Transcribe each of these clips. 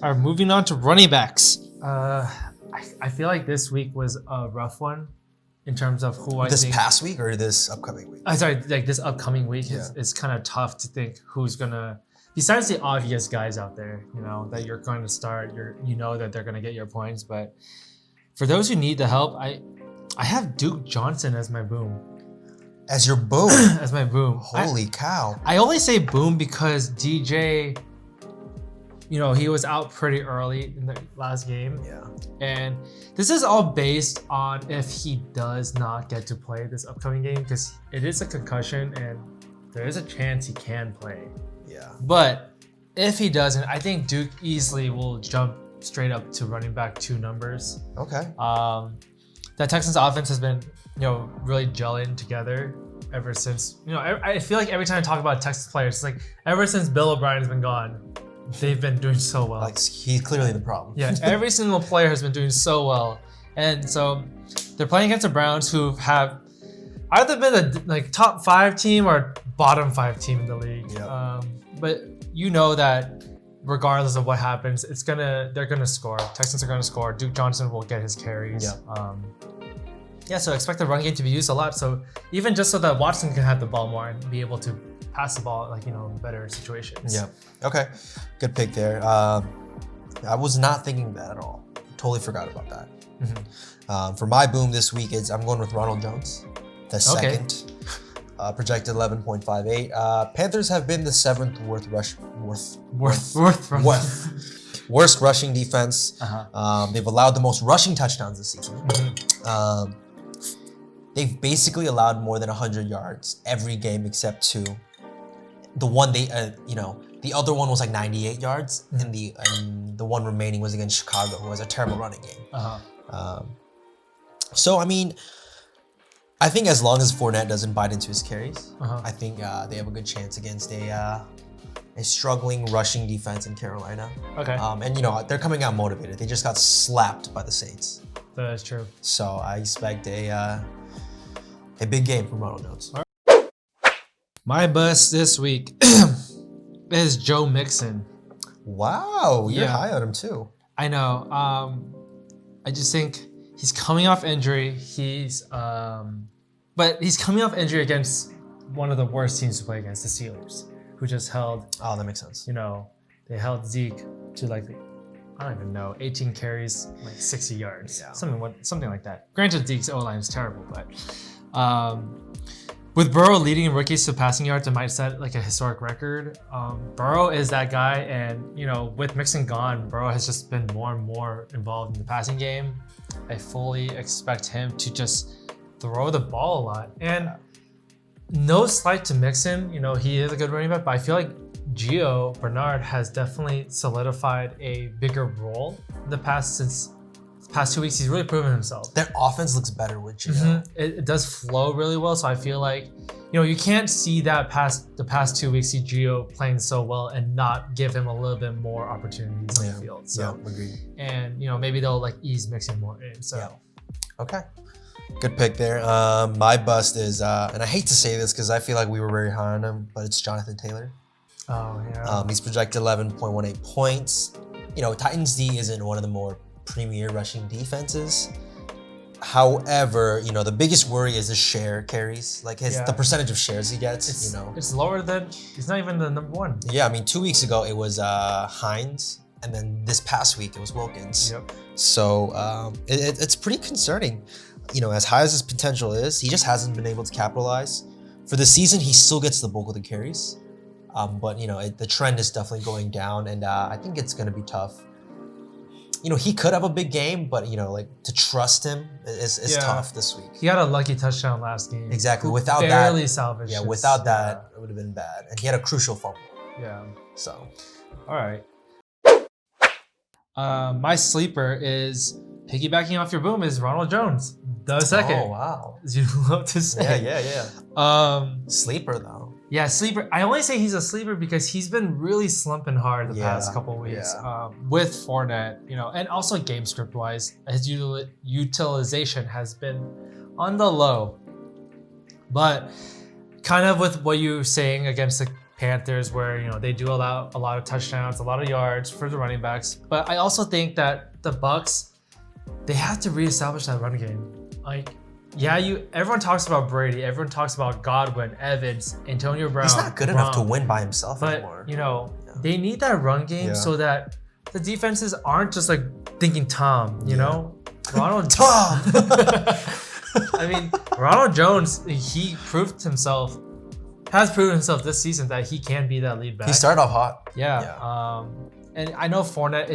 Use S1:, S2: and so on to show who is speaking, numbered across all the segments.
S1: All right, moving on to running backs. I feel like this week was a rough one in terms of who I think.
S2: This past week or this upcoming week?
S1: Sorry, like this upcoming week is kind of tough to think who's gonna. Besides the obvious guys out there, that you're going to start, you know that they're gonna get your points. But for those who need the help, I have Duke Johnson as my boom.
S2: As your boom?
S1: As my boom.
S2: Holy cow.
S1: I only say boom because DJ, he was out pretty early in the last game.
S2: Yeah.
S1: And this is all based on if he does not get to play this upcoming game because it is a concussion and there is a chance he can play.
S2: Yeah.
S1: But if he doesn't, I think Duke easily will jump straight up to running back 2 numbers.
S2: Okay.
S1: That Texans offense has been, really gelling together ever since. I feel like every time I talk about Texas players, it's like ever since Bill O'Brien has been gone, they've been doing so well.
S2: Like he's clearly the problem.
S1: Yeah, every single player has been doing so well, and so they're playing against the Browns, who have either been a top 5 team or bottom 5 team in the league.
S2: Yep.
S1: But that regardless of what happens, they're gonna score. Texans are gonna score. Duke Johnson will get his carries.
S2: Yeah.
S1: So expect the run game to be used a lot. So even just so that Watson can have the ball more and be able to pass the ball, in better situations.
S2: Yeah. Okay. Good pick there. I was not thinking that at all. Totally forgot about that.
S1: Mm-hmm.
S2: For my boom this week, I'm going with Ronald Jones, the second. Projected 11.58. Panthers have been the 7th worst rushing defense. They've allowed the most rushing touchdowns this season.
S1: Mm-hmm.
S2: They've basically allowed more than 100 yards every game except 2. The one the other one was like 98 yards,
S1: mm-hmm.
S2: and the one remaining was against Chicago, who has a terrible running game. So I think as long as Fournette doesn't bite into his carries, I think they have a good chance against a struggling rushing defense in Carolina.
S1: Okay.
S2: And they're coming out motivated. They just got slapped by the Saints.
S1: That is true.
S2: So I expect a big game from Ronald Jones.
S1: My bust this week is Joe Mixon.
S2: Wow, you're high on him too.
S1: I know. I just think he's coming off injury. But he's coming off injury against one of the worst teams to play against, the Steelers, who just held.
S2: Oh, that makes sense.
S1: They held Zeke to I don't even know, 18 carries, 60 yards, something like that. Granted, Zeke's O-line is terrible, but with Burrow leading rookies to passing yards, it might set a historic record. Burrow is that guy, and with Mixon gone, Burrow has just been more and more involved in the passing game. I fully expect him to just throw the ball a lot. And no slight to Mixon, he is a good running back, but I feel like Gio Bernard has definitely solidified a bigger role in the past 2 weeks. He's really proven himself.
S2: Their offense looks better with Gio.
S1: Mm-hmm. It does flow really well, so I feel like you can't see that the past 2 weeks, see Gio playing so well and not give him a little bit more opportunities on the field. So
S2: agreed.
S1: And maybe they'll ease Mixon more in. So
S2: okay. Good pick there. My bust is, and I hate to say this because I feel like we were very high on him, but it's Jonathan Taylor.
S1: Oh, yeah.
S2: He's projected 11.18 points. Titans D isn't one of the more premier rushing defenses. However, the biggest worry is his share carries, the percentage of shares he gets.
S1: It's lower than he's not even the number 1.
S2: Yeah, 2 weeks ago it was Hines, and then this past week it was Wilkins.
S1: Yep.
S2: So it's pretty concerning. As high as his potential is, he just hasn't been able to capitalize. For the season, he still gets the bulk of the carries, but the trend is definitely going down, and I think it's going to be tough. He could have a big game, but to trust him is tough this week.
S1: He had a lucky touchdown last game.
S2: Exactly. Without
S1: barely
S2: that,
S1: salvaged.
S2: Yeah. Without that, it would have been bad, and he had a crucial fumble.
S1: Yeah.
S2: So.
S1: All right. My sleeper is piggybacking off your boom is Ronald Jones, the second.
S2: Oh wow.
S1: As you love to say.
S2: Yeah. Sleeper though.
S1: Yeah, sleeper. I only say he's a sleeper because he's been really slumping hard the past couple of weeks with Fournette, and also game script wise, his utilization has been on the low. But kind of with what you're saying against the Panthers, where they do allow a lot of touchdowns, a lot of yards for the running backs. But I also think that the Bucks, they have to reestablish that run game. Like, everyone talks about Brady, everyone talks about Godwin, Evans, Antonio Brown.
S2: He's not good enough to win by himself anymore.
S1: But they need that run game so that the defenses aren't just like thinking Tom. Ronald
S2: Tom.
S1: I mean, Ronald Jones, he has proven himself this season that he can be that lead back.
S2: He started off hot.
S1: Yeah. And I know Fournette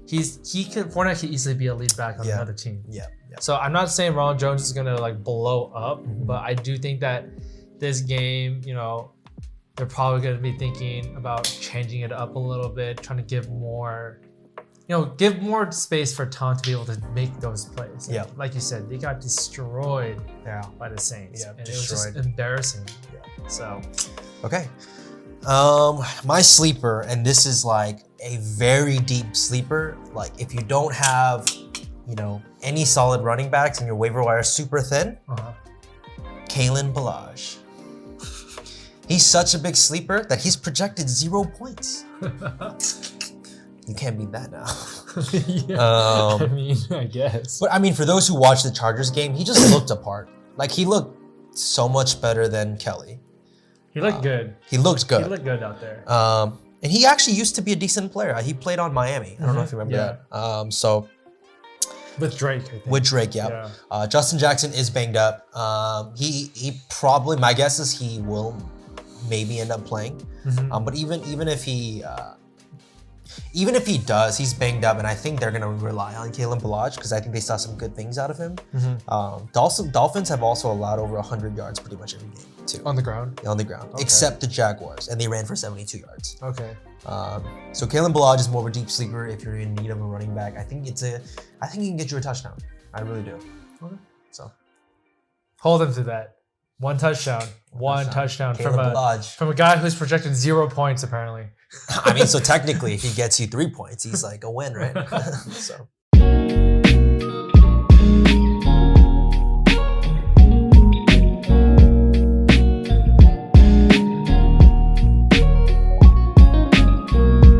S1: Fournette could easily be a lead back on another team.
S2: Yeah.
S1: So I'm not saying Ronald Jones is gonna like blow up, but I do think that this game, they're probably gonna be thinking about changing it up a little bit, trying to give more space for Tom to be able to make those plays.
S2: Yeah.
S1: Like you said, they got destroyed by the Saints.
S2: Yeah,
S1: and it was just embarrassing. Yeah. So.
S2: Okay. My sleeper, and this is like a very deep sleeper. Like if you don't have, any solid running backs and your waiver wire is super thin, Kalen Ballage. He's such a big sleeper that he's projected 0 points. You can't beat that now.
S1: I guess.
S2: But for those who watched the Chargers game, he just looked apart. Like he looked so much better than Kelly.
S1: He looked good.
S2: He looked good.
S1: He looked good out there.
S2: And he actually used to be a decent player. He played on Miami. I don't know if you remember that. So
S1: with Drake, I think.
S2: With Drake, yeah. Justin Jackson is banged up. He probably, my guess is he will maybe end up playing. But even if he does, he's banged up, and I think they're gonna rely on Kalen Ballage because I think they saw some good things out of him. Dolphins have also allowed over 100 yards pretty much every game too.
S1: On the ground?
S2: On the ground, except the Jaguars, and they ran for 72 yards.
S1: Okay.
S2: So Kalen Ballage is more of a deep sleeper if you're in need of a running back. I think he can get you a touchdown. I really do.
S1: Okay.
S2: So
S1: hold him to that. One touchdown
S2: Ballage.
S1: from a guy who's projected 0 points apparently.
S2: So technically, if he gets you 3 points, he's like a win, right? So.